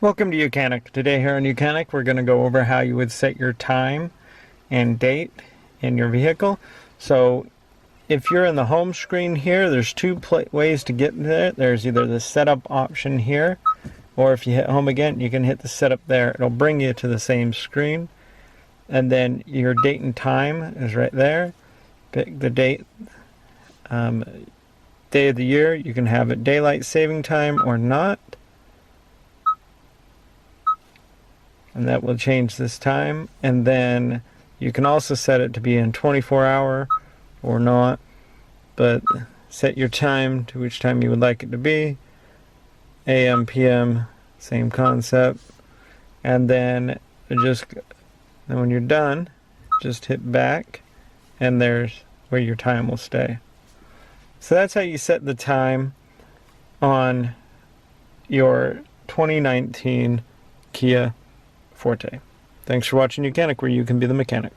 Welcome to YOUCANIC. Today here on YOUCANIC we're going to go over how you would set your time and date in your vehicle. So if you're in the home screen here, there's two ways to get there. There's either the setup option here, or if you hit home again you can hit the setup there. It'll bring you to the same screen, and then your date and time is right there. Pick the date, day of the year. You can have it daylight saving time or not, and that will change this time. And then you can also set it to be in 24-hour or not, but set your time to which time you would like it to be. AM, PM, same concept. And then when you're done, just hit back, and there's where your time will stay. So that's how you set the time on your 2019 Kia Forte. Thanks for watching YOUCANIC, where you can be the mechanic.